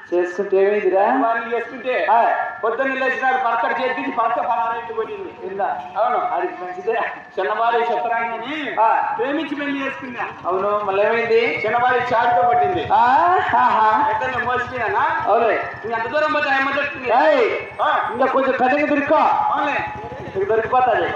చేసుకుంటే ఏమైందిరా? చేసుకుంటే పొద్దున్న లేచిన పడకడ చేతి పడక పలారెంట్ కొట్టింది. అవును, అది మంచిదే. చిన్నవారి చిత్రాంగిని ప్రేమించి పెళ్లి చేసుకున్నా. అవును, మళ్ళీ ఏమైంది? చిన్నవారి చాటుతో పట్టింది. ఎక్కడ మోసిపోయినా? అవును, ఎంత దూరం పోతే ఇంకా కొంచెం కటింగ్ దొరుకో. అవునులే, దొరికిపోతుంది.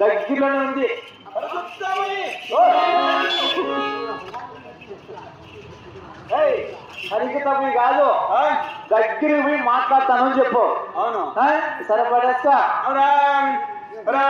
దగ్గరలోనే ఉంది. హరికతమి కాదు, దగ్గరికి పోయి మాట్లాడతాను అని చెప్పు. అవును, సరే పడేస్తా. రా